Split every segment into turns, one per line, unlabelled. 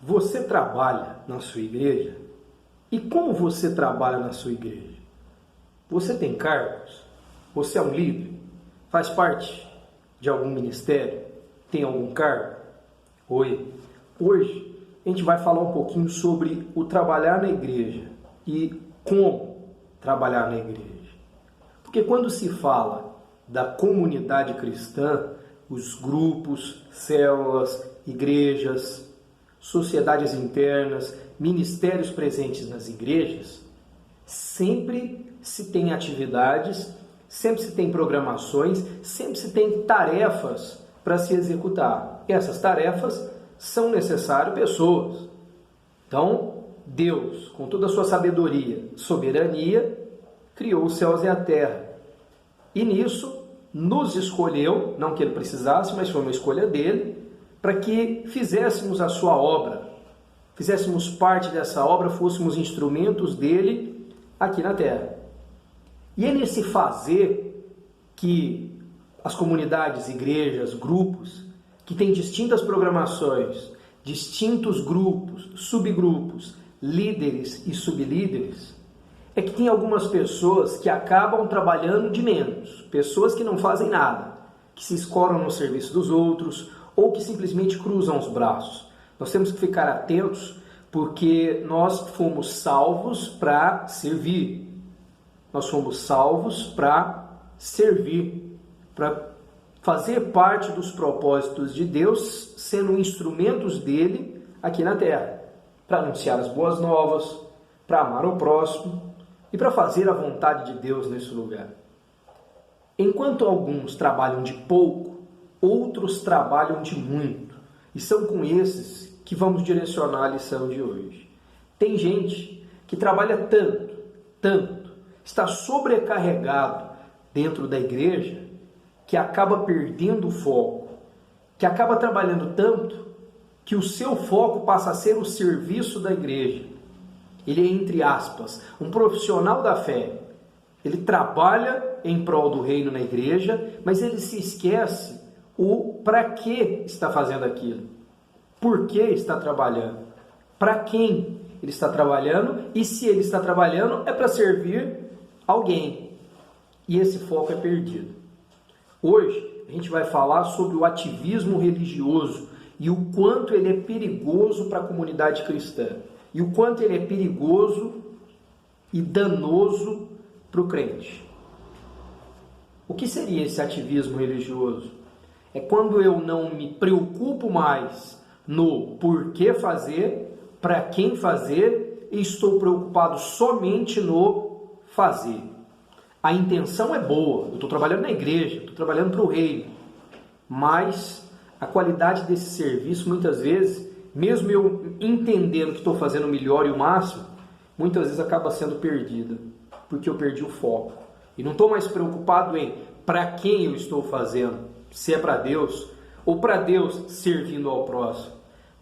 Você trabalha na sua igreja? E como você trabalha na sua igreja? Você tem cargos? Você é um líder? Faz parte de algum ministério? Tem algum cargo? Oi! Hoje a gente vai falar um pouquinho sobre o trabalhar na igreja e como trabalhar na igreja. Porque quando se fala da comunidade cristã, os grupos, células, igrejas, sociedades internas, ministérios presentes nas igrejas, sempre se tem atividades, sempre se tem programações, sempre se tem tarefas para se executar. E essas tarefas são necessárias pessoas. Então, Deus, com toda a sua sabedoria, soberania, criou os céus e a terra. E nisso, nos escolheu, não que ele precisasse, mas foi uma escolha dele, para que fizéssemos a sua obra, fizéssemos parte dessa obra, fôssemos instrumentos dele aqui na terra. E é nesse fazer que as comunidades, igrejas, grupos, que têm distintas programações, distintos grupos, subgrupos, líderes e sublíderes, é que tem algumas pessoas que acabam trabalhando de menos, pessoas que não fazem nada, que se escoram no serviço dos outros ou que simplesmente cruzam os braços. Nós temos que ficar atentos porque nós fomos salvos para servir. Nós fomos salvos para servir, para fazer parte dos propósitos de Deus, sendo instrumentos dele aqui na terra, para anunciar as boas novas, para amar o próximo e para fazer a vontade de Deus nesse lugar. Enquanto alguns trabalham de pouco, outros trabalham de muito. E são com esses que vamos direcionar a lição de hoje. Tem gente que trabalha tanto, está sobrecarregado dentro da igreja, que acaba perdendo o foco, que acaba trabalhando tanto, que o seu foco passa a ser o serviço da igreja. Ele é, entre aspas, um profissional da fé. Ele trabalha em prol do reino na igreja, mas ele se esquece o para que está fazendo aquilo. Por que está trabalhando? Para quem ele está trabalhando? E se ele está trabalhando, é para servir alguém. E esse foco é perdido. Hoje, a gente vai falar sobre o ativismo religioso e o quanto ele é perigoso para a comunidade cristã. E o quanto ele é perigoso e danoso para o crente. O que seria esse ativismo religioso? É quando eu não me preocupo mais no porquê fazer, para quem fazer, e estou preocupado somente no fazer. A intenção é boa, eu estou trabalhando na igreja, estou trabalhando para o reino, mas a qualidade desse serviço, muitas vezes, mesmo eu entendendo que estou fazendo o melhor e o máximo, muitas vezes acaba sendo perdida, porque eu perdi o foco. E não estou mais preocupado em para quem eu estou fazendo, se é para Deus, ou para Deus servindo ao próximo.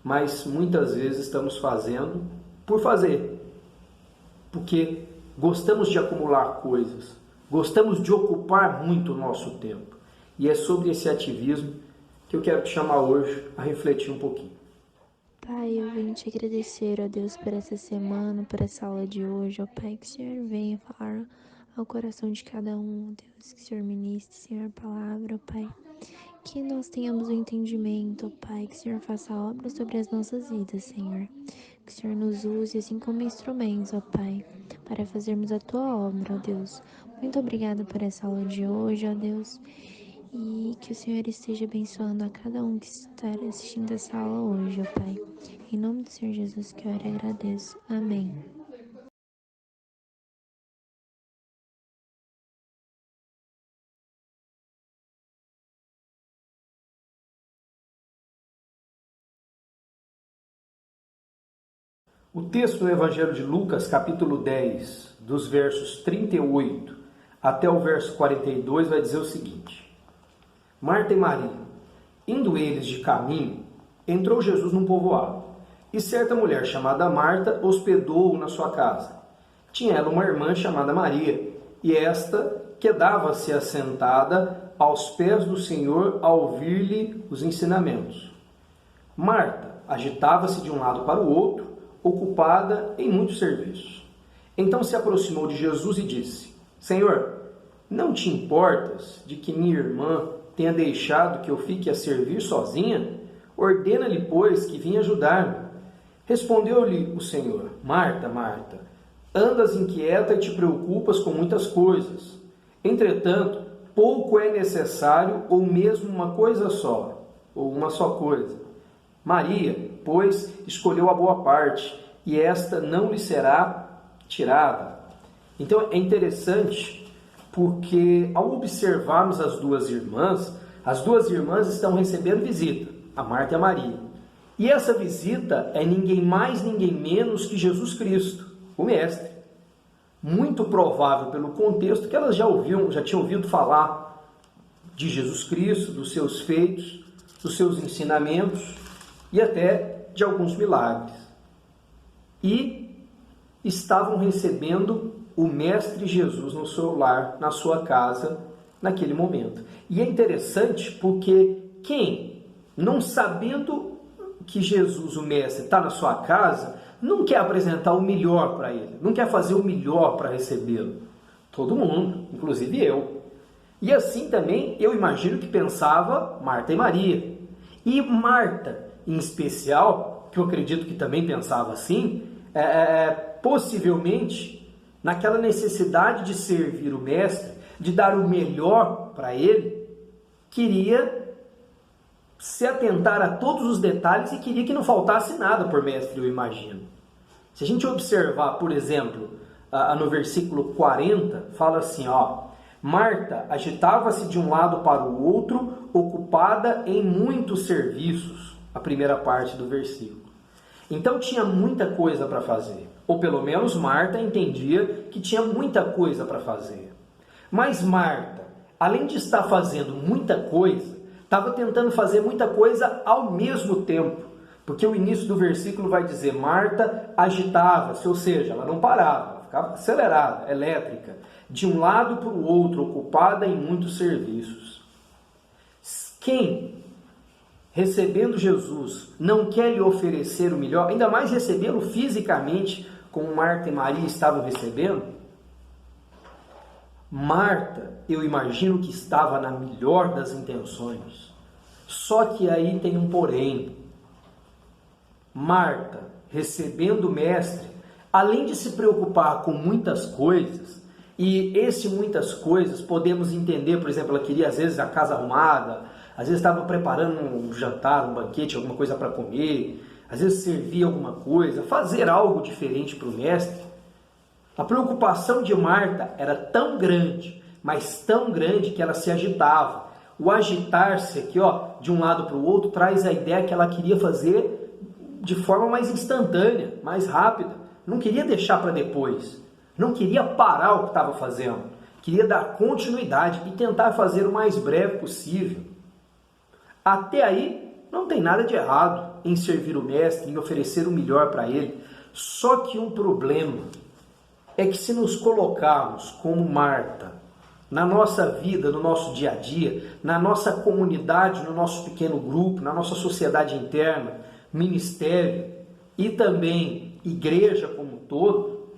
Mas muitas vezes estamos fazendo por fazer, porque gostamos de acumular coisas, gostamos de ocupar muito o nosso tempo. E é sobre esse ativismo que eu quero te chamar hoje a refletir um pouquinho.
Pai, eu venho te agradecer, ó Deus, por essa semana, por essa aula de hoje, ó Pai, que o Senhor venha falar ao coração de cada um, ó Deus, que o Senhor ministre, Senhor, a palavra, ó Pai, que nós tenhamos o entendimento, ó Pai, que o Senhor faça a obra sobre as nossas vidas, Senhor, que o Senhor nos use assim como instrumentos, ó Pai, para fazermos a Tua obra, ó Deus. Muito obrigada por essa aula de hoje, ó Deus, e que o Senhor esteja abençoando a cada um que está assistindo essa aula hoje, ó Pai. Em nome do Senhor Jesus que eu oro e agradeço. Amém.
O texto do Evangelho de Lucas, capítulo 10, dos versos 38 até o verso 42, vai dizer o seguinte: Marta e Maria, indo eles de caminho, entrou Jesus num povoado, e certa mulher chamada Marta hospedou-o na sua casa. Tinha ela uma irmã chamada Maria, e esta quedava-se assentada aos pés do Senhor a ouvir-lhe os ensinamentos. Marta agitava-se de um lado para o outro, ocupada em muitos serviços. Então se aproximou de Jesus e disse: Senhor, não te importas de que minha irmã tenha deixado que eu fique a servir sozinha? Ordena-lhe, pois, que venha ajudar-me. Respondeu-lhe o Senhor: Marta, Marta, andas inquieta e te preocupas com muitas coisas. Entretanto, pouco é necessário, ou mesmo uma coisa só, ou uma só coisa. Maria, pois, escolheu a boa parte, e esta não lhe será tirada. Então é interessante, porque ao observarmos as duas irmãs estão recebendo visita, a Marta e a Maria. E essa visita é ninguém mais, ninguém menos que Jesus Cristo, o Mestre. Muito provável pelo contexto que elas já tinham ouvido falar de Jesus Cristo, dos seus feitos, dos seus ensinamentos e até de alguns milagres. E estavam recebendo o Mestre Jesus no seu lar, na sua casa, naquele momento. E é interessante porque quem, não sabendo que Jesus, o Mestre, está na sua casa, não quer apresentar o melhor para ele, não quer fazer o melhor para recebê-lo. Todo mundo, inclusive eu. E assim também eu imagino que pensava Marta e Maria. E Marta, em especial, que eu acredito que também pensava assim, possivelmente naquela necessidade de servir o Mestre, de dar o melhor para ele, queria se atentar a todos os detalhes e queria que não faltasse nada por Mestre, eu imagino. Se a gente observar, por exemplo, no versículo 40, fala assim, Marta agitava-se de um lado para o outro, ocupada em muitos serviços, a primeira parte do versículo. Então tinha muita coisa para fazer, ou pelo menos Marta entendia que tinha muita coisa para fazer. Mas Marta, além de estar fazendo muita coisa, estava tentando fazer muita coisa ao mesmo tempo, porque o início do versículo vai dizer, Marta agitava-se, ou seja, ela não parava, ficava acelerada, elétrica, de um lado para o outro, ocupada em muitos serviços. Quem, recebendo Jesus, não quer lhe oferecer o melhor, ainda mais recebê-lo fisicamente, como Marta e Maria estavam recebendo? Marta, eu imagino que estava na melhor das intenções. Só que aí tem um porém. Marta, recebendo o Mestre, além de se preocupar com muitas coisas, e muitas coisas podemos entender, por exemplo, ela queria às vezes a casa arrumada, às vezes estava preparando um jantar, um banquete, alguma coisa para comer, às vezes servir alguma coisa, fazer algo diferente para o Mestre. A preocupação de Marta era tão grande, mas tão grande que ela se agitava. O agitar-se aqui, de um lado para o outro, traz a ideia que ela queria fazer de forma mais instantânea, mais rápida. Não queria deixar para depois. Não queria parar o que estava fazendo. Queria dar continuidade e tentar fazer o mais breve possível. Até aí, não tem nada de errado em servir o Mestre, em oferecer o melhor para ele. Só que um problema é que se nos colocarmos como Marta, na nossa vida, no nosso dia a dia, na nossa comunidade, no nosso pequeno grupo, na nossa sociedade interna, ministério e também igreja como um todo,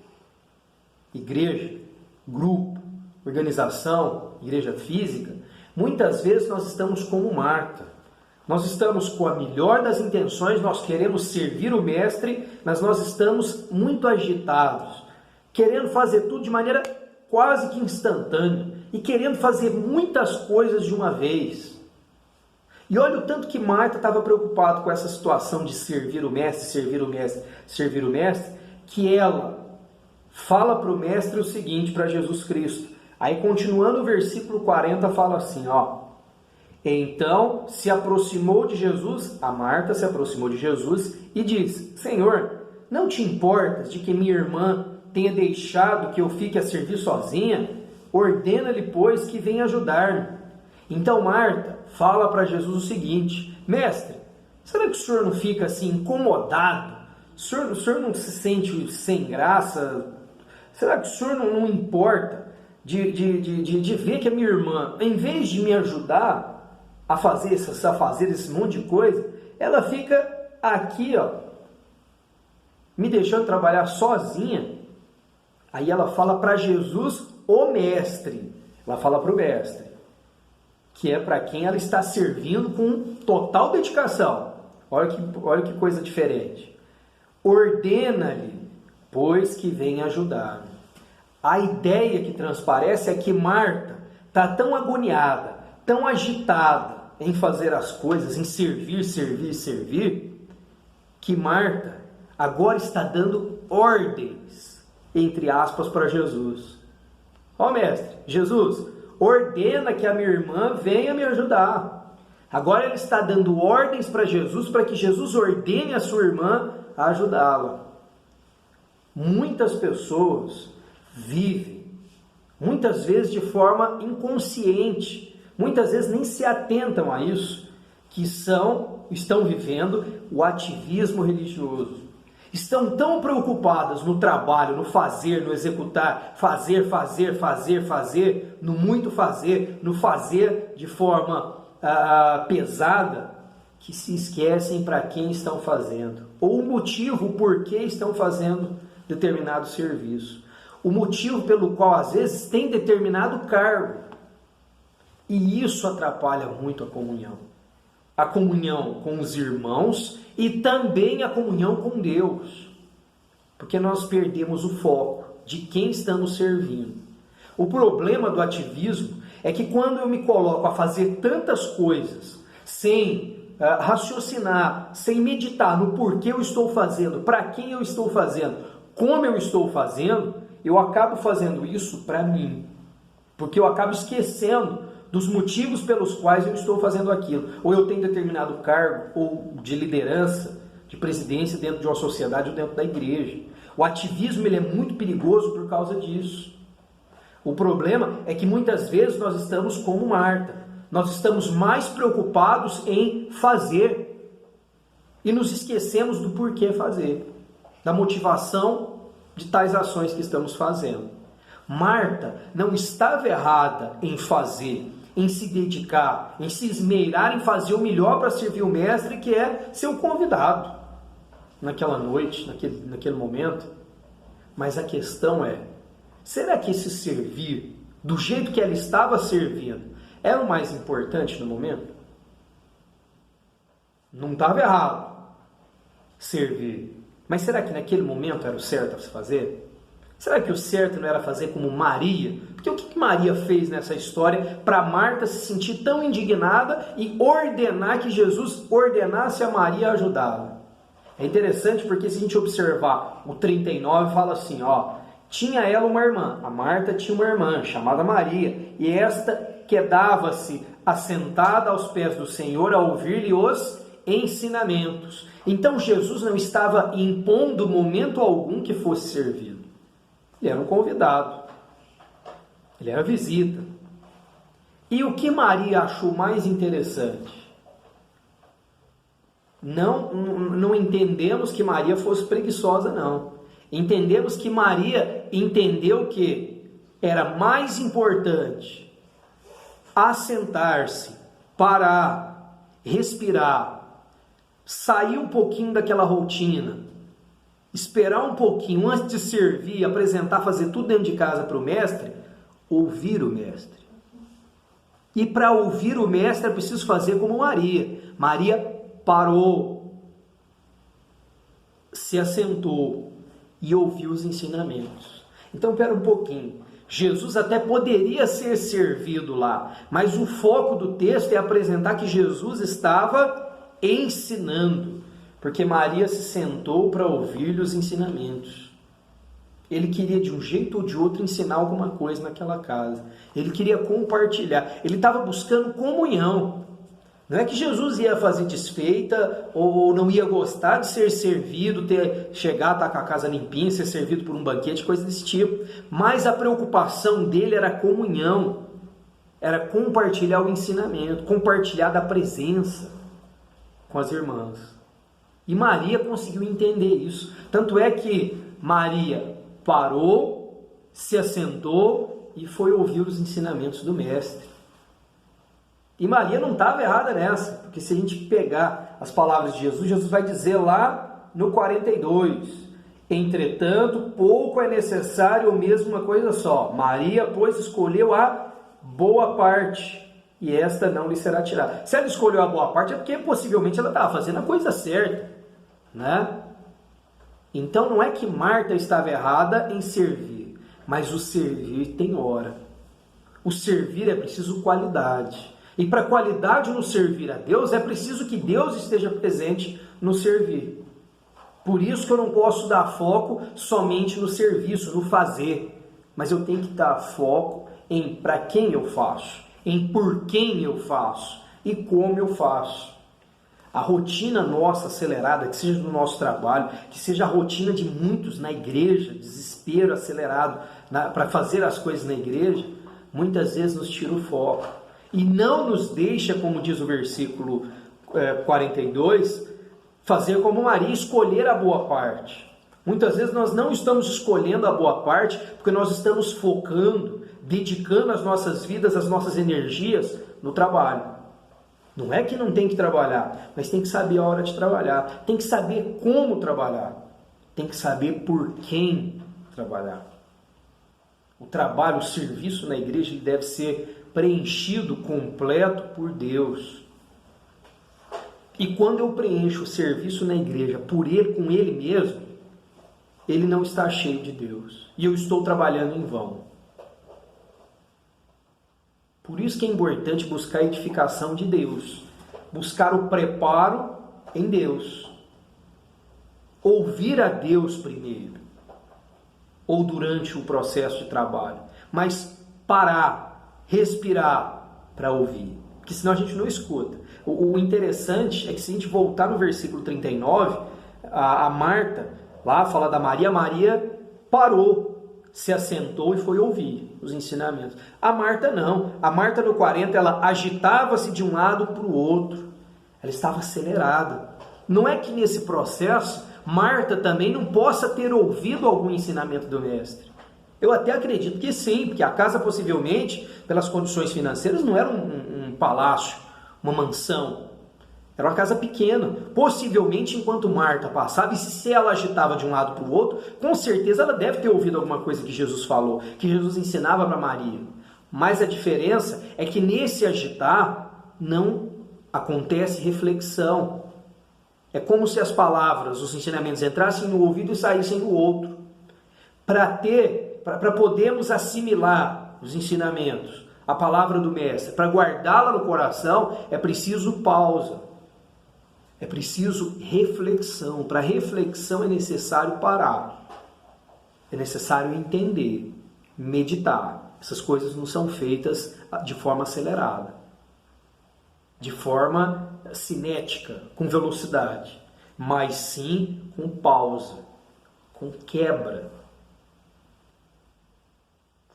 igreja, grupo, organização, igreja física, muitas vezes nós estamos como Marta. Nós estamos com a melhor das intenções, nós queremos servir o Mestre, mas nós estamos muito agitados, querendo fazer tudo de maneira quase que instantânea e querendo fazer muitas coisas de uma vez. E olha o tanto que Marta estava preocupada com essa situação de servir o Mestre, servir o Mestre, que ela fala para o Mestre o seguinte, para Jesus Cristo. Aí continuando o versículo 40 fala assim, Então se aproximou de Jesus, a Marta se aproximou de Jesus e disse, Senhor, não te importas de que minha irmã tenha deixado que eu fique a servir sozinha? Ordena-lhe, pois, que venha ajudar-me. Então Marta fala para Jesus o seguinte, Mestre, será que o senhor não fica assim incomodado? O senhor não se sente sem graça? Será que o senhor não importa de ver que a minha irmã, em vez de me ajudar a fazer esse monte de coisa, ela fica aqui, ó, me deixando trabalhar sozinha. Aí ela fala para Jesus, o mestre. Ela fala para o mestre, que é para quem ela está servindo com total dedicação. Olha que coisa diferente. Ordena-lhe, pois que vem ajudar. A ideia que transparece é que Marta está tão agoniada, tão agitada em fazer as coisas, em servir, que Marta agora está dando ordens, entre aspas, para Jesus. Ó mestre, Jesus, ordena que a minha irmã venha me ajudar. Agora ele está dando ordens para Jesus, para que Jesus ordene a sua irmã a ajudá-la. Muitas pessoas vivem, muitas vezes de forma inconsciente, muitas vezes nem se atentam a isso, que estão vivendo o ativismo religioso. Estão tão preocupadas no trabalho, no fazer, no executar, fazer, no muito fazer, no fazer de forma pesada, que se esquecem para quem estão fazendo, ou o motivo por que estão fazendo determinado serviço, o motivo pelo qual às vezes tem determinado cargo, e isso atrapalha muito a comunhão com os irmãos e também a comunhão com Deus, porque nós perdemos o foco de quem estamos servindo. O problema do ativismo é que quando eu me coloco a fazer tantas coisas sem raciocinar, sem meditar no porquê eu estou fazendo, para quem eu estou fazendo, como eu estou fazendo, eu acabo fazendo isso para mim, porque eu acabo esquecendo dos motivos pelos quais eu estou fazendo aquilo. Ou eu tenho determinado cargo ou de liderança, de presidência dentro de uma sociedade ou dentro da igreja. O ativismo ele é muito perigoso por causa disso. O problema é que muitas vezes nós estamos como Marta. Nós estamos mais preocupados em fazer e nos esquecemos do porquê fazer, da motivação de tais ações que estamos fazendo. Marta não estava errada em fazer, em se dedicar, em se esmerar em fazer o melhor para servir o mestre, que é ser o convidado naquela noite, naquele momento. Mas a questão é, será que esse servir, do jeito que ela estava servindo, era o mais importante no momento? Não estava errado servir, mas será que naquele momento era o certo a se fazer? Será que o certo não era fazer como Maria? Porque o que Maria fez nessa história para Marta se sentir tão indignada e ordenar que Jesus ordenasse a Maria a ajudá-la? É interessante porque se a gente observar o 39, fala assim, ó, tinha ela uma irmã, a Marta tinha uma irmã chamada Maria, e esta quedava-se assentada aos pés do Senhor a ouvir-lhe os ensinamentos. Então Jesus não estava impondo momento algum que fosse servido. Ele era um convidado, ele era visita. E o que Maria achou mais interessante? Não entendemos que Maria fosse preguiçosa, não. Entendemos que Maria entendeu que era mais importante assentar-se, parar, respirar, sair um pouquinho daquela rotina, esperar um pouquinho antes de servir, apresentar, fazer tudo dentro de casa para o mestre, ouvir o mestre. E para ouvir o mestre é preciso fazer como Maria. Maria parou, se assentou e ouviu os ensinamentos. Então, espera um pouquinho. Jesus até poderia ser servido lá, mas o foco do texto é apresentar que Jesus estava ensinando, porque Maria se sentou para ouvir-lhe os ensinamentos. Ele queria de um jeito ou de outro ensinar alguma coisa naquela casa. Ele queria compartilhar. Ele estava buscando comunhão. Não é que Jesus ia fazer desfeita ou não ia gostar de ser servido, chegar, estar com a casa limpinha, ser servido por um banquete, coisa desse tipo. Mas a preocupação dele era a comunhão. Era compartilhar o ensinamento, compartilhar da presença com as irmãs. E Maria conseguiu entender isso. Tanto é que Maria parou, se assentou e foi ouvir os ensinamentos do mestre. E Maria não estava errada nessa, porque se a gente pegar as palavras de Jesus, Jesus vai dizer lá no 42, entretanto, pouco é necessário ou mesmo uma coisa só. Maria, pois, escolheu a boa parte, e esta não lhe será tirada. Se ela escolheu a boa parte, é porque possivelmente ela estava fazendo a coisa certa, né? Então não é que Marta estava errada em servir, mas o servir tem hora. O servir é preciso qualidade. E para qualidade no servir a Deus, é preciso que Deus esteja presente no servir. Por isso que eu não posso dar foco somente no serviço, no fazer. Mas eu tenho que dar foco em para quem eu faço, em por quem eu faço e como eu faço. A rotina nossa acelerada, que seja do nosso trabalho, que seja a rotina de muitos na igreja, desespero acelerado para fazer as coisas na igreja, muitas vezes nos tira o foco. E não nos deixa, como diz o versículo 42, fazer como Maria, escolher a boa parte. Muitas vezes nós não estamos escolhendo a boa parte porque nós estamos focando, dedicando as nossas vidas, as nossas energias no trabalho. Não é que não tem que trabalhar, mas tem que saber a hora de trabalhar. Tem que saber como trabalhar. Tem que saber por quem trabalhar. O trabalho, o serviço na igreja deve ser preenchido completo por Deus. E quando eu preencho o serviço na igreja por ele, com ele mesmo, ele não está cheio de Deus. E eu estou trabalhando em vão. Por isso que é importante buscar a edificação de Deus. Buscar o preparo em Deus. Ouvir a Deus primeiro. Ou durante o processo de trabalho. Mas parar, respirar para ouvir. Porque senão a gente não escuta. O interessante é que se a gente voltar no versículo 39, a Marta, lá fala da Maria, Maria parou, se assentou e foi ouvir os ensinamentos. A Marta não. A Marta no 40, ela agitava-se de um lado para o outro. Ela estava acelerada. Não é que nesse processo, Marta também não possa ter ouvido algum ensinamento do mestre. Eu até acredito que sim, porque a casa possivelmente, pelas condições financeiras, não era um palácio, uma mansão. Era uma casa pequena. Possivelmente, enquanto Marta passava, e se ela agitava de um lado para o outro, com certeza ela deve ter ouvido alguma coisa que Jesus falou, que Jesus ensinava para Maria. Mas a diferença é que nesse agitar não acontece reflexão. É como se as palavras, os ensinamentos entrassem no ouvido e saíssem do outro. Para podermos assimilar os ensinamentos, a palavra do mestre, para guardá-la no coração, é preciso pausa. É preciso reflexão. Para reflexão é necessário parar. É necessário entender, meditar. Essas coisas não são feitas de forma acelerada. De forma cinética, com velocidade. Mas sim com pausa, com quebra,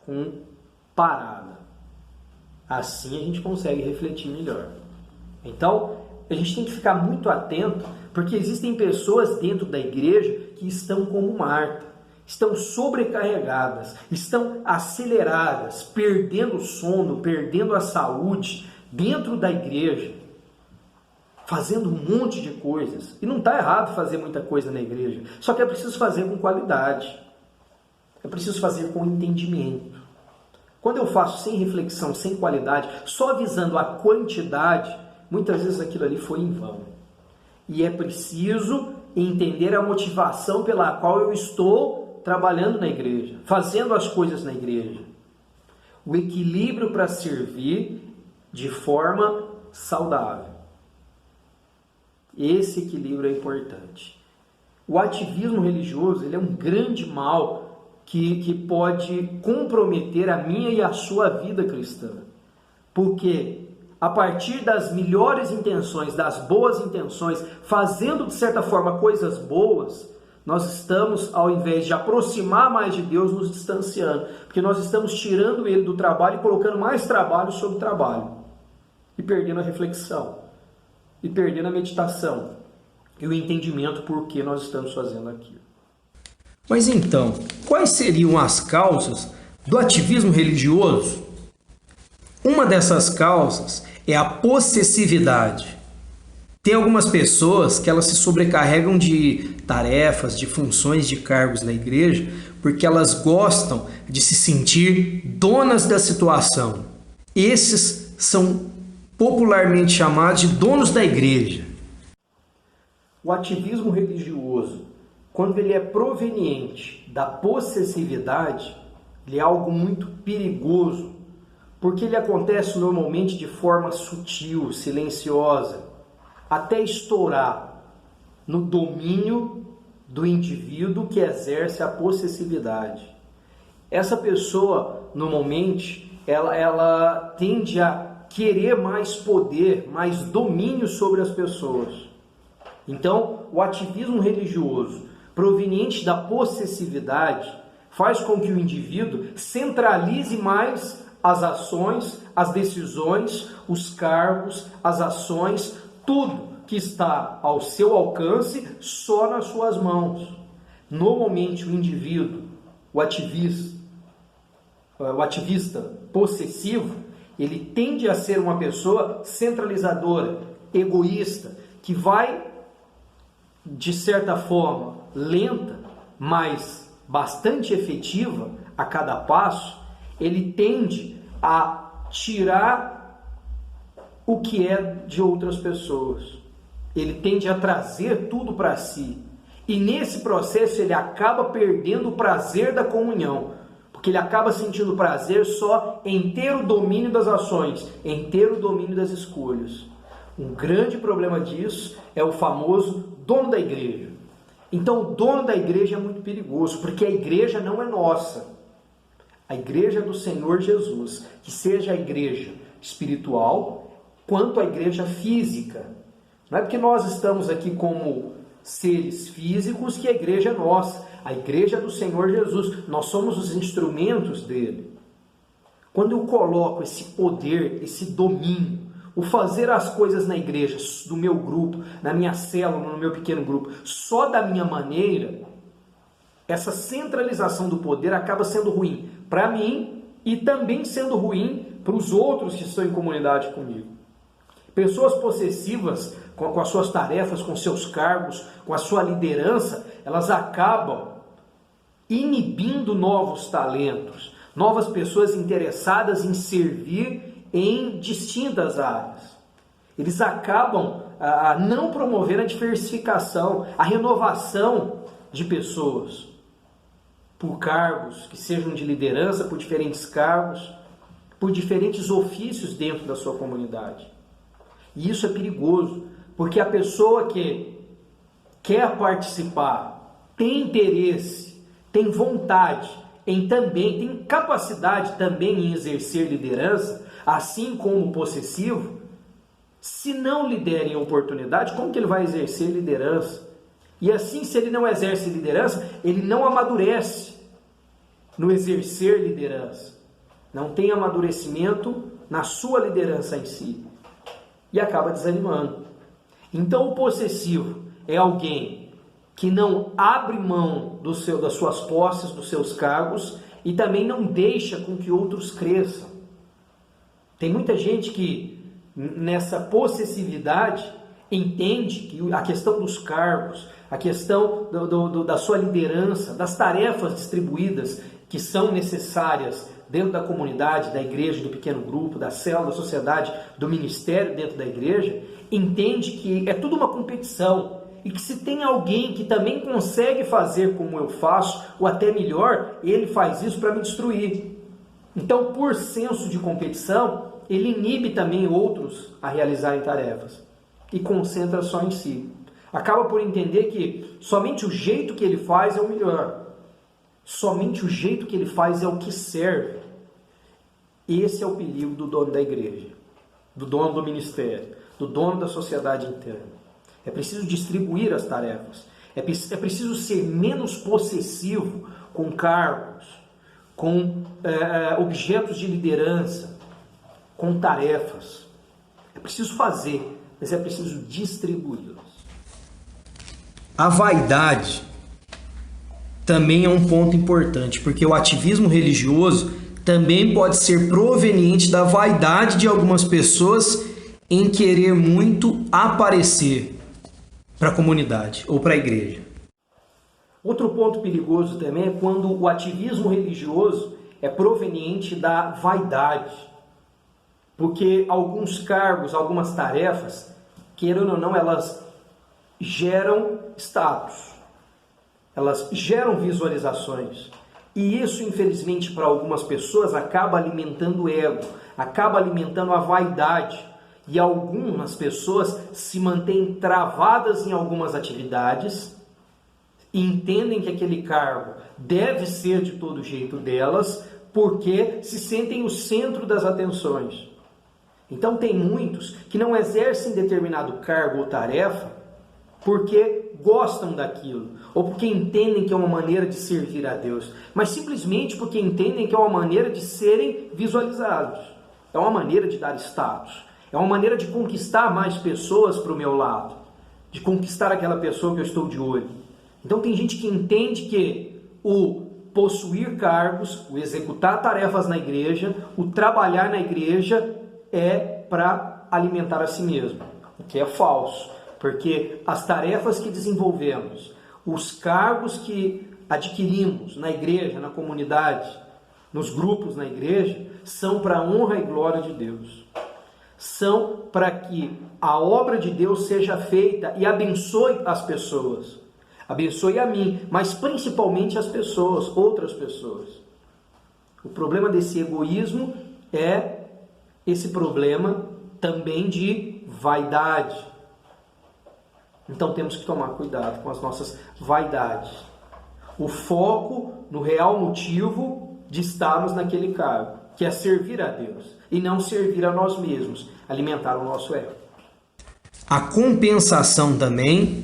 com parada. Assim a gente consegue refletir melhor. Então, a gente tem que ficar muito atento, porque existem pessoas dentro da igreja que estão como Marta, estão sobrecarregadas, estão aceleradas, perdendo o sono, perdendo a saúde dentro da igreja, fazendo um monte de coisas. E não está errado fazer muita coisa na igreja, só que é preciso fazer com qualidade, é preciso fazer com entendimento. Quando eu faço sem reflexão, sem qualidade, só visando a quantidade, muitas vezes aquilo ali foi em vão. E é preciso entender a motivação pela qual eu estou trabalhando na igreja, fazendo as coisas na igreja. O equilíbrio para servir de forma saudável. Esse equilíbrio é importante. O ativismo religioso, ele é um grande mal que pode comprometer a minha e a sua vida cristã. Porque a partir das melhores intenções, das boas intenções, fazendo de certa forma coisas boas, nós estamos, ao invés de aproximar mais de Deus, nos distanciando. Porque nós estamos tirando Ele do trabalho e colocando mais trabalho sobre o trabalho. E perdendo a reflexão. E perdendo a meditação. E o entendimento por que nós estamos fazendo aquilo. Mas então, quais seriam as causas do ativismo religioso? Uma dessas causas é a possessividade. Tem algumas pessoas que elas se sobrecarregam de tarefas, de funções, de cargos na igreja, porque elas gostam de se sentir donas da situação. Esses são popularmente chamados de donos da igreja. O ativismo religioso, quando ele é proveniente da possessividade, ele é algo muito perigoso, porque ele acontece normalmente de forma sutil, silenciosa, até estourar no domínio do indivíduo que exerce a possessividade. Essa pessoa, normalmente, ela tende a querer mais poder, mais domínio sobre as pessoas. Então, o ativismo religioso proveniente da possessividade faz com que o indivíduo centralize mais as ações, as decisões, os cargos, as ações, tudo que está ao seu alcance só nas suas mãos. Normalmente o indivíduo, o ativista possessivo, ele tende a ser uma pessoa centralizadora, egoísta, que vai, de certa forma, lenta, mas bastante efetiva a cada passo. Ele tende a tirar o que é de outras pessoas. Ele tende a trazer tudo para si. E nesse processo ele acaba perdendo o prazer da comunhão, porque ele acaba sentindo prazer só em ter o domínio das ações, em ter o domínio das escolhas. Um grande problema disso é o famoso dono da igreja. Então o dono da igreja é muito perigoso, porque a igreja não é nossa. A igreja é do Senhor Jesus, que seja a igreja espiritual quanto a igreja física. Não é porque nós estamos aqui como seres físicos que a igreja é nossa. A igreja é do Senhor Jesus. Nós somos os instrumentos dele. Quando eu coloco esse poder, esse domínio, o fazer as coisas na igreja, do meu grupo, na minha célula, no meu pequeno grupo, só da minha maneira, essa centralização do poder acaba sendo ruim para mim e também sendo ruim para os outros que estão em comunidade comigo. Pessoas possessivas com as suas tarefas, com seus cargos, com a sua liderança, elas acabam inibindo novos talentos, novas pessoas interessadas em servir em distintas áreas. Eles acabam a não promover a diversificação, a renovação de pessoas por cargos que sejam de liderança, por diferentes cargos, por diferentes ofícios dentro da sua comunidade. E isso é perigoso, porque a pessoa que quer participar, tem interesse, tem vontade tem capacidade também em exercer liderança, assim como o possessivo, se não lhe derem oportunidade, como que ele vai exercer liderança? E assim, se ele não exerce liderança, ele não amadurece no exercer liderança. Não tem amadurecimento na sua liderança em si. E acaba desanimando. Então o possessivo é alguém que não abre mão das suas posses, dos seus cargos, e também não deixa com que outros cresçam. Tem muita gente que nessa possessividade entende que a questão dos cargos, a questão da sua liderança, das tarefas distribuídas que são necessárias dentro da comunidade, da igreja, do pequeno grupo, da célula, da sociedade, do ministério dentro da igreja, entende que é tudo uma competição e que se tem alguém que também consegue fazer como eu faço, ou até melhor, ele faz isso para me destruir. Então, por senso de competição, ele inibe também outros a realizarem tarefas e concentra só em si. Acaba por entender que somente o jeito que ele faz é o melhor. Somente o jeito que ele faz é o que serve. Esse é o perigo do dono da igreja, do dono do ministério, do dono da sociedade interna. É preciso distribuir as tarefas. É preciso ser menos possessivo com cargos, com objetos de liderança, com tarefas. É preciso fazer, mas é preciso distribuí-los. A vaidade também é um ponto importante, porque o ativismo religioso também pode ser proveniente da vaidade de algumas pessoas em querer muito aparecer para a comunidade ou para a igreja. Outro ponto perigoso também é quando o ativismo religioso é proveniente da vaidade. Porque alguns cargos, algumas tarefas, querendo ou não, elas geram status, elas geram visualizações. E isso, infelizmente, para algumas pessoas, acaba alimentando o ego, acaba alimentando a vaidade. E algumas pessoas se mantêm travadas em algumas atividades, e entendem que aquele cargo deve ser de todo jeito delas, porque se sentem o centro das atenções. Então tem muitos que não exercem determinado cargo ou tarefa porque gostam daquilo, ou porque entendem que é uma maneira de servir a Deus, mas simplesmente porque entendem que é uma maneira de serem visualizados, é uma maneira de dar status, é uma maneira de conquistar mais pessoas para o meu lado, de conquistar aquela pessoa que eu estou de olho. Então tem gente que entende que o possuir cargos, o executar tarefas na igreja, o trabalhar na igreja é para alimentar a si mesmo, o que é falso, porque as tarefas que desenvolvemos, os cargos que adquirimos na igreja, na comunidade, nos grupos na igreja, são para a honra e glória de Deus. São para que a obra de Deus seja feita e abençoe as pessoas. Abençoe a mim, mas principalmente as pessoas, outras pessoas. O problema desse egoísmo é esse problema também de vaidade. Então temos que tomar cuidado com as nossas vaidades. O foco no real motivo de estarmos naquele cargo, que é servir a Deus e não servir a nós mesmos, alimentar o nosso ego. A compensação também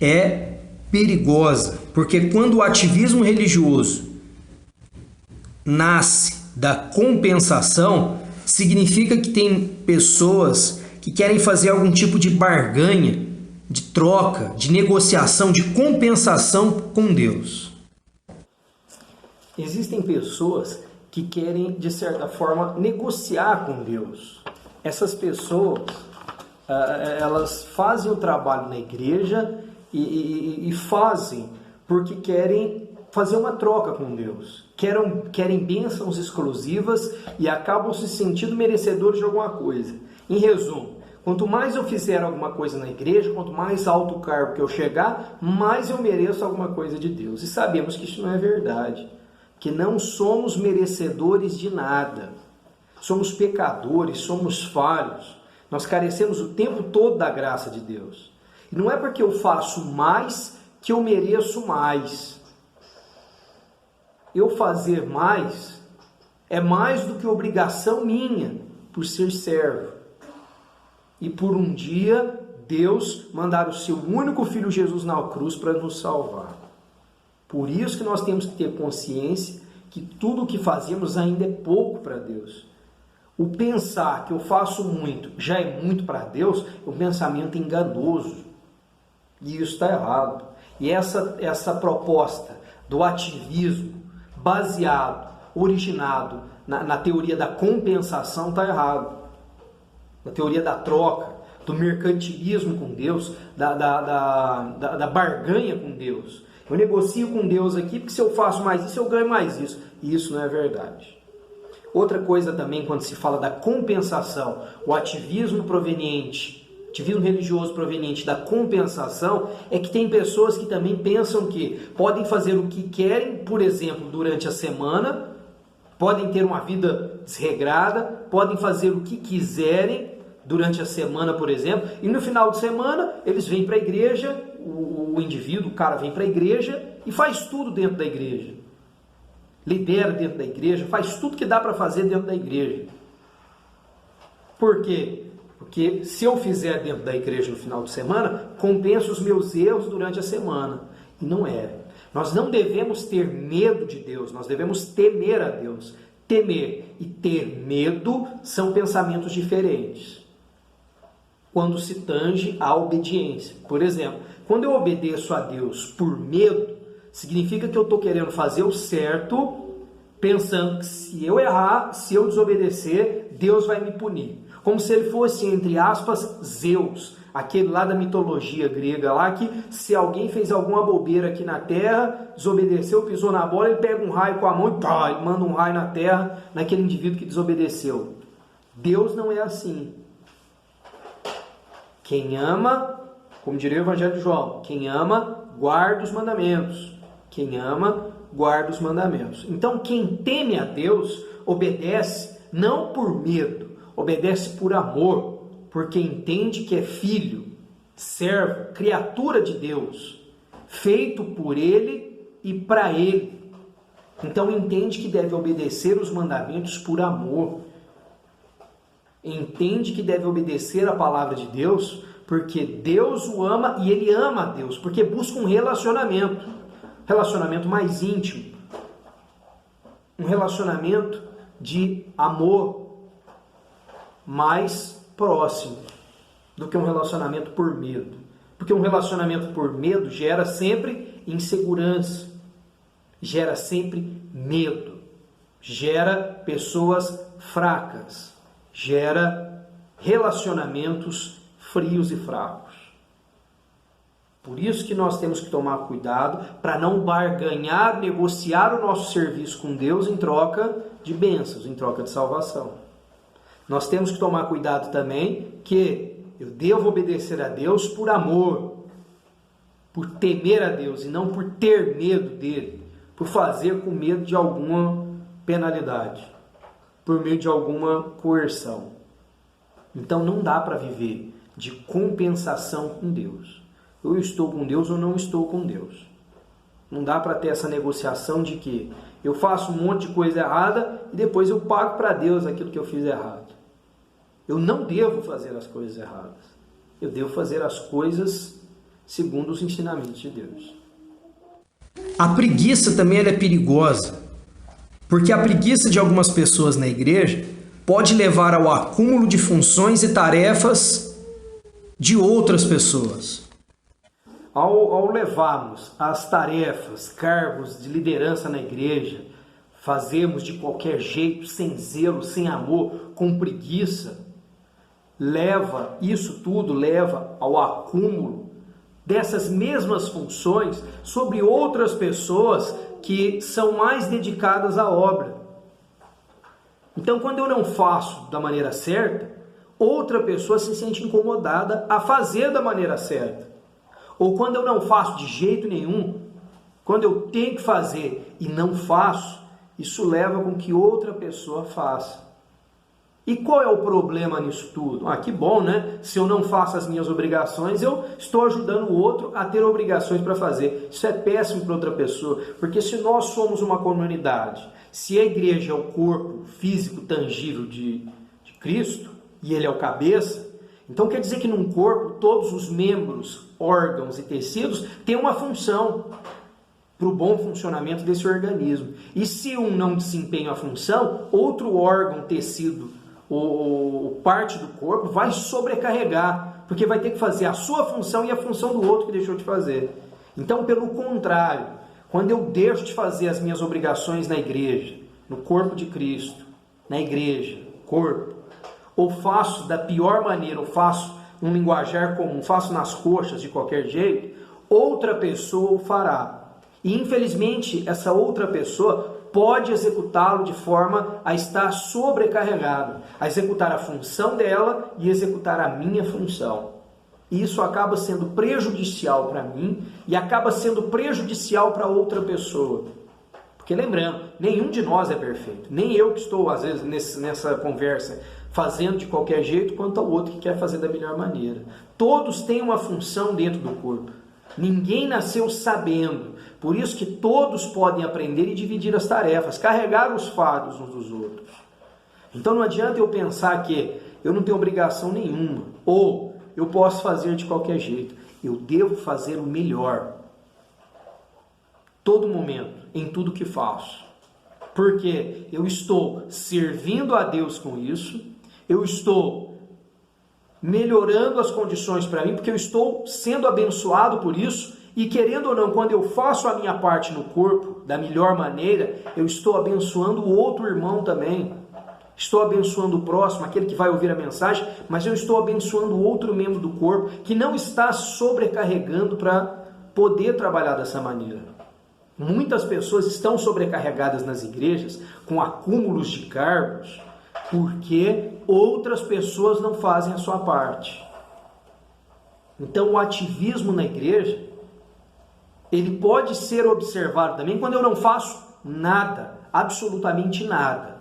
é perigosa, porque quando o ativismo religioso nasce da compensação, significa que tem pessoas que querem fazer algum tipo de barganha, de troca, de negociação, de compensação com Deus. Existem pessoas que querem, de certa forma, negociar com Deus. Essas pessoas, elas fazem o trabalho na igreja e fazem porque querem fazer uma troca com Deus. Querem bênçãos exclusivas e acabam se sentindo merecedores de alguma coisa. Em resumo, quanto mais eu fizer alguma coisa na igreja, quanto mais alto o cargo que eu chegar, mais eu mereço alguma coisa de Deus. E sabemos que isso não é verdade, que não somos merecedores de nada. Somos pecadores, somos falhos. Nós carecemos o tempo todo da graça de Deus. E não é porque eu faço mais que eu mereço mais. Eu fazer mais é mais do que obrigação minha por ser servo. E por um dia, Deus mandar o seu único Filho Jesus na cruz para nos salvar. Por isso que nós temos que ter consciência que tudo o que fazemos ainda é pouco para Deus. O pensar que eu faço muito já é muito para Deus é um pensamento enganoso. E isso está errado. E essa proposta do ativismo baseado, originado na teoria da compensação está errado. Na teoria da troca, do mercantilismo com Deus, da barganha com Deus. Eu negocio com Deus aqui porque se eu faço mais isso, eu ganho mais isso. E isso não é verdade. Outra coisa também, quando se fala da compensação, o ativismo religioso proveniente da compensação, é que tem pessoas que também pensam que podem fazer o que querem, por exemplo, durante a semana, podem ter uma vida desregrada, podem fazer o que quiserem durante a semana, por exemplo, e no final de semana eles vêm para a igreja, o indivíduo, o cara vem para a igreja e faz tudo dentro da igreja. Lidera dentro da igreja, faz tudo que dá para fazer dentro da igreja. Por quê? Porque se eu fizer dentro da igreja no final de semana, compensa os meus erros durante a semana. E não é. Nós não devemos ter medo de Deus, nós devemos temer a Deus. Temer e ter medo são pensamentos diferentes. Quando se tange à obediência. Por exemplo, quando eu obedeço a Deus por medo, significa que eu estou querendo fazer o certo pensando que se eu errar, se eu desobedecer, Deus vai me punir. Como se ele fosse, entre aspas, Zeus, aquele lá da mitologia grega lá, que se alguém fez alguma bobeira aqui na terra, desobedeceu, pisou na bola, ele pega um raio com a mão e pá, ele manda um raio na terra naquele indivíduo que desobedeceu. Deus não é assim. Quem ama, como diria o Evangelho de João, quem ama, guarda os mandamentos. Quem ama, guarda os mandamentos. Então, quem teme a Deus, obedece não por medo, obedece por amor, porque entende que é filho, servo, criatura de Deus, feito por Ele e para Ele. Então, entende que deve obedecer os mandamentos por amor. Entende que deve obedecer a palavra de Deus, porque Deus o ama e ele ama a Deus, porque busca um relacionamento mais íntimo, um relacionamento de amor mais próximo do que um relacionamento por medo. Porque um relacionamento por medo gera sempre insegurança, gera sempre medo, gera pessoas fracas, gera relacionamentos frios e fracos. Por isso que nós temos que tomar cuidado para não barganhar, negociar o nosso serviço com Deus em troca de bênçãos, em troca de salvação. Nós temos que tomar cuidado também que eu devo obedecer a Deus por amor, por temer a Deus e não por ter medo dele, por fazer com medo de alguma penalidade, por meio de alguma coerção. Então não dá para viver de compensação com Deus. Eu estou com Deus ou não estou com Deus. Não dá para ter essa negociação de que eu faço um monte de coisa errada e depois eu pago para Deus aquilo que eu fiz errado. Eu não devo fazer as coisas erradas. Eu devo fazer as coisas segundo os ensinamentos de Deus. A preguiça também ela é perigosa, porque a preguiça de algumas pessoas na igreja pode levar ao acúmulo de funções e tarefas de outras pessoas. Ao levarmos as tarefas, cargos de liderança na igreja, fazemos de qualquer jeito, sem zelo, sem amor, com preguiça, isso tudo leva ao acúmulo dessas mesmas funções sobre outras pessoas que são mais dedicadas à obra. Então, quando eu não faço da maneira certa, outra pessoa se sente incomodada a fazer da maneira certa. Ou quando eu não faço de jeito nenhum, quando eu tenho que fazer e não faço, isso leva com que outra pessoa faça. E qual é o problema nisso tudo? Que bom, né? Se eu não faço as minhas obrigações, eu estou ajudando o outro a ter obrigações para fazer. Isso é péssimo para outra pessoa, porque se nós somos uma comunidade, se a igreja é o corpo físico tangível de Cristo, e ele é o cabeça, então quer dizer que num corpo todos os membros, órgãos e tecidos têm uma função para o bom funcionamento desse organismo. E se um não desempenha a função, outro órgão, tecido ou parte do corpo vai sobrecarregar, porque vai ter que fazer a sua função e a função do outro que deixou de fazer. Então, pelo contrário, quando eu deixo de fazer as minhas obrigações na igreja, no corpo de Cristo, na igreja, corpo, ou faço da pior maneira, ou faço num linguajar comum, faço nas coxas de qualquer jeito, outra pessoa o fará. E infelizmente essa outra pessoa pode executá-lo de forma a estar sobrecarregado, a executar a função dela e executar a minha função. E isso acaba sendo prejudicial para mim e acaba sendo prejudicial para outra pessoa. Porque lembrando, nenhum de nós é perfeito. Nem eu que estou, às vezes, nessa conversa, fazendo de qualquer jeito, quanto ao outro que quer fazer da melhor maneira. Todos têm uma função dentro do corpo. Ninguém nasceu sabendo. Por isso que todos podem aprender e dividir as tarefas, carregar os fardos uns dos outros. Então não adianta eu pensar que eu não tenho obrigação nenhuma, ou eu posso fazer de qualquer jeito. Eu devo fazer o melhor. Todo momento, em tudo que faço. Porque eu estou servindo a Deus com isso, eu estou melhorando as condições para mim, porque eu estou sendo abençoado por isso, e querendo ou não, quando eu faço a minha parte no corpo, da melhor maneira, eu estou abençoando o outro irmão também. Estou abençoando o próximo, aquele que vai ouvir a mensagem, mas eu estou abençoando o outro membro do corpo que não está sobrecarregando para poder trabalhar dessa maneira. Muitas pessoas estão sobrecarregadas nas igrejas com acúmulos de cargos porque outras pessoas não fazem a sua parte. Então o ativismo na igreja, ele pode ser observado também quando eu não faço nada, absolutamente nada.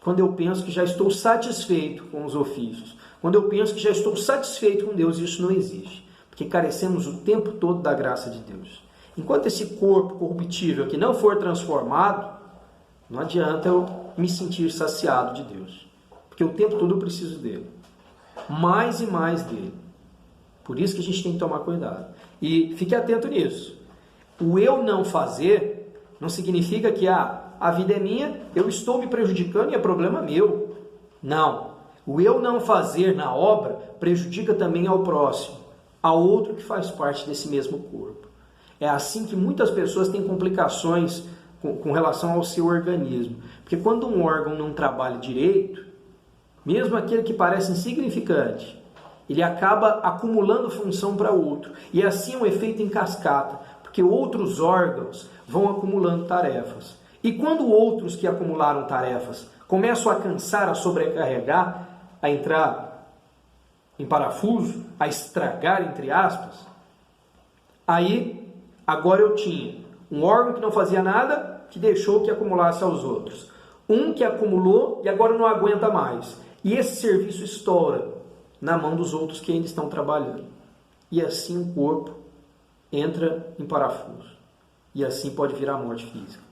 Quando eu penso que já estou satisfeito com os ofícios, quando eu penso que já estou satisfeito com Deus, isso não existe, porque carecemos o tempo todo da graça de Deus. Enquanto esse corpo corruptível aqui não for transformado, não adianta eu me sentir saciado de Deus, porque o tempo todo eu preciso dele, mais e mais dele. Por isso que a gente tem que tomar cuidado. E fique atento nisso. O eu não fazer não significa que a vida é minha, eu estou me prejudicando e é problema meu. Não. O eu não fazer na obra prejudica também ao próximo, ao outro que faz parte desse mesmo corpo. É assim que muitas pessoas têm complicações com relação ao seu organismo. Porque quando um órgão não trabalha direito, mesmo aquele que parece insignificante, ele acaba acumulando função para outro. E assim é um efeito em cascata, porque outros órgãos vão acumulando tarefas. E quando outros que acumularam tarefas começam a cansar, a sobrecarregar, a entrar em parafuso, a estragar, entre aspas, aí, agora eu tinha um órgão que não fazia nada, que deixou que acumulasse aos outros. Um que acumulou e agora não aguenta mais. E esse serviço estoura na mão dos outros que ainda estão trabalhando. E assim o corpo entra em parafuso. E assim pode virar a morte física.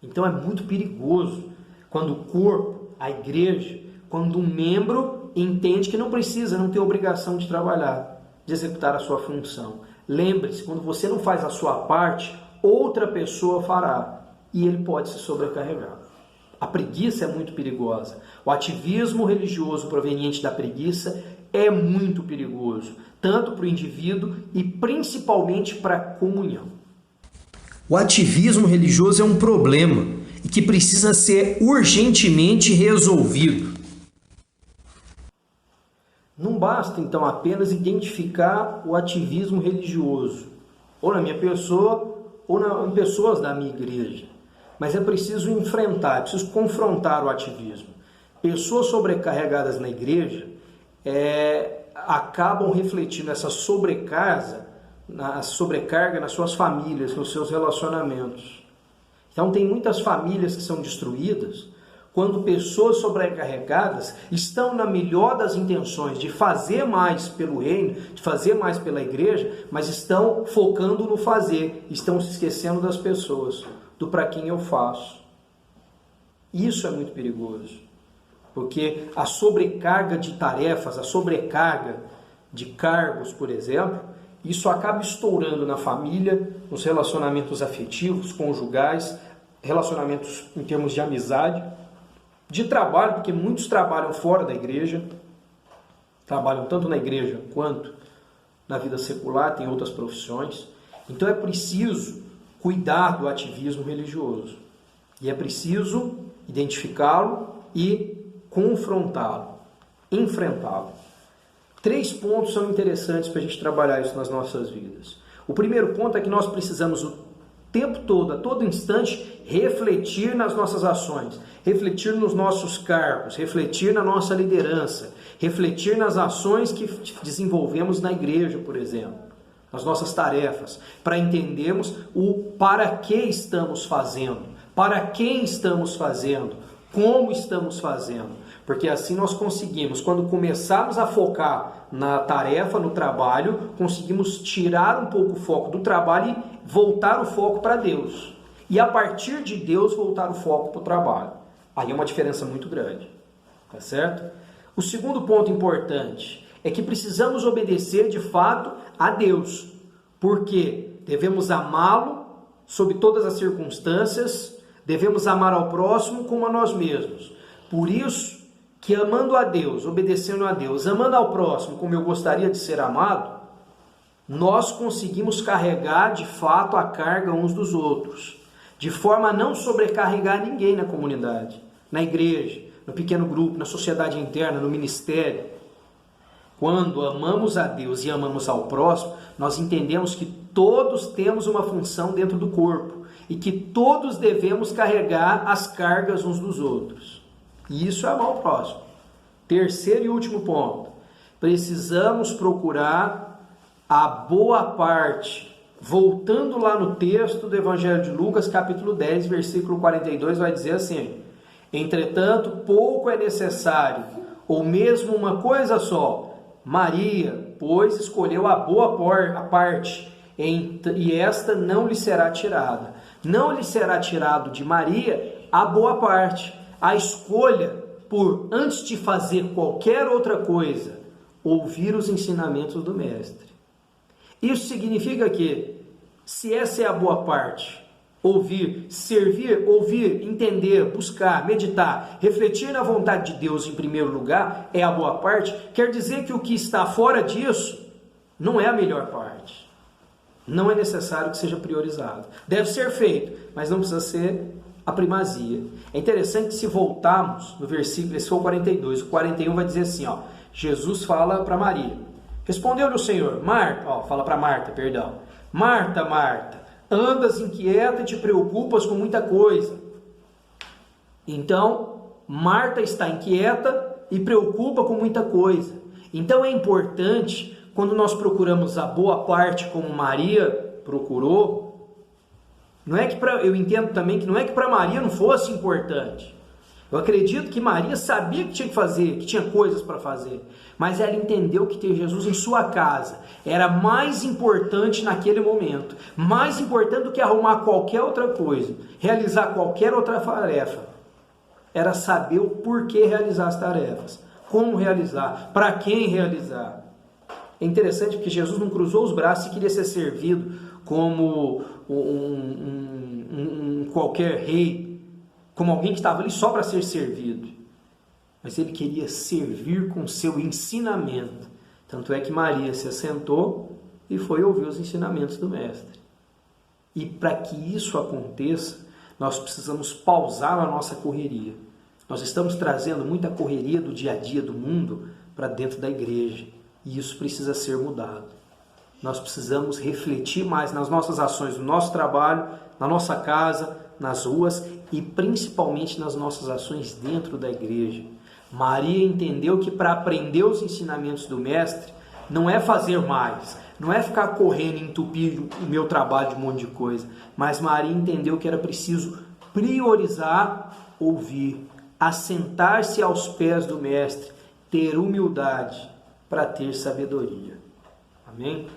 Então é muito perigoso quando o corpo, a igreja, quando um membro entende que não precisa, não tem obrigação de trabalhar, de executar a sua função. Lembre-se, quando você não faz a sua parte, outra pessoa fará. E ele pode se sobrecarregar. A preguiça é muito perigosa. O ativismo religioso proveniente da preguiça é muito perigoso, tanto para o indivíduo e principalmente para a comunhão. O ativismo religioso é um problema e que precisa ser urgentemente resolvido. Não basta, então, apenas identificar o ativismo religioso, ou na minha pessoa, ou em pessoas da minha igreja. Mas é preciso enfrentar, é preciso confrontar o ativismo. Pessoas sobrecarregadas na igreja acabam refletindo essa sobrecarga nas suas famílias, nos seus relacionamentos. Então tem muitas famílias que são destruídas quando pessoas sobrecarregadas estão na melhor das intenções de fazer mais pelo reino, de fazer mais pela igreja, mas estão focando no fazer, estão se esquecendo das pessoas, do para quem eu faço. Isso é muito perigoso, porque a sobrecarga de tarefas, a sobrecarga de cargos, por exemplo, isso acaba estourando na família, nos relacionamentos afetivos, conjugais, relacionamentos em termos de amizade, de trabalho, porque muitos trabalham fora da igreja, trabalham tanto na igreja quanto na vida secular, tem outras profissões. Então é preciso cuidar do ativismo religioso. E é preciso identificá-lo e confrontá-lo, enfrentá-lo. 3 pontos são interessantes para a gente trabalhar isso nas nossas vidas. O primeiro ponto é que nós precisamos o tempo todo, a todo instante, refletir nas nossas ações, refletir nos nossos cargos, refletir na nossa liderança, refletir nas ações que desenvolvemos na igreja, por exemplo, nas nossas tarefas, para entendermos o para que estamos fazendo, para quem estamos fazendo, como estamos fazendo. Porque assim nós conseguimos, quando começarmos a focar na tarefa, no trabalho, conseguimos tirar um pouco o foco do trabalho e voltar o foco para Deus. E a partir de Deus, voltar o foco para o trabalho. Aí é uma diferença muito grande. Tá certo? O segundo ponto importante é que precisamos obedecer de fato a Deus. Porque devemos amá-lo sob todas as circunstâncias, devemos amar ao próximo como a nós mesmos. Por isso, que amando a Deus, obedecendo a Deus, amando ao próximo como eu gostaria de ser amado, nós conseguimos carregar de fato a carga uns dos outros, de forma a não sobrecarregar ninguém na comunidade, na igreja, no pequeno grupo, na sociedade interna, no ministério. Quando amamos a Deus e amamos ao próximo, nós entendemos que todos temos uma função dentro do corpo e que todos devemos carregar as cargas uns dos outros. E isso é amar o próximo. Terceiro e último ponto. Precisamos procurar a boa parte. Voltando lá no texto do Evangelho de Lucas, capítulo 10, versículo 42, vai dizer assim: entretanto, pouco é necessário, ou mesmo uma coisa só. Maria, pois, escolheu a boa parte, e esta não lhe será tirada. Não lhe será tirado de Maria a boa parte, a escolha por, antes de fazer qualquer outra coisa, ouvir os ensinamentos do Mestre. Isso significa que, se essa é a boa parte, ouvir, servir, ouvir, entender, buscar, meditar, refletir na vontade de Deus em primeiro lugar, é a boa parte, quer dizer que o que está fora disso não é a melhor parte. Não é necessário que seja priorizado. Deve ser feito, mas não precisa ser a primazia. É interessante que, se voltarmos no versículo, esse foi o 42, o 41 vai dizer assim, ó, Jesus fala para Maria. Respondeu-lhe o Senhor, fala para Marta, perdão. Marta, Marta, andas inquieta e te preocupas com muita coisa. Então, Marta está inquieta e preocupa com muita coisa. Então é importante, quando nós procuramos a boa parte como Maria procurou, eu entendo também que não é que para Maria não fosse importante. Eu acredito que Maria sabia que tinha que fazer, que tinha coisas para fazer, mas ela entendeu que ter Jesus em sua casa era mais importante naquele momento, mais importante do que arrumar qualquer outra coisa, realizar qualquer outra tarefa. Era saber o porquê realizar as tarefas, como realizar, para quem realizar. É interessante porque Jesus não cruzou os braços e queria ser servido como um qualquer rei, como alguém que estava ali só para ser servido. Mas ele queria servir com seu ensinamento. Tanto é que Maria se assentou e foi ouvir os ensinamentos do Mestre. E para que isso aconteça, nós precisamos pausar a nossa correria. Nós estamos trazendo muita correria do dia a dia do mundo para dentro da igreja. E isso precisa ser mudado. Nós precisamos refletir mais nas nossas ações, no nosso trabalho, na nossa casa, nas ruas e principalmente nas nossas ações dentro da igreja. Maria entendeu que para aprender os ensinamentos do Mestre não é fazer mais, não é ficar correndo e entupir o meu trabalho de um monte de coisa, mas Maria entendeu que era preciso priorizar, ouvir, assentar-se aos pés do Mestre, ter humildade para ter sabedoria. Amém?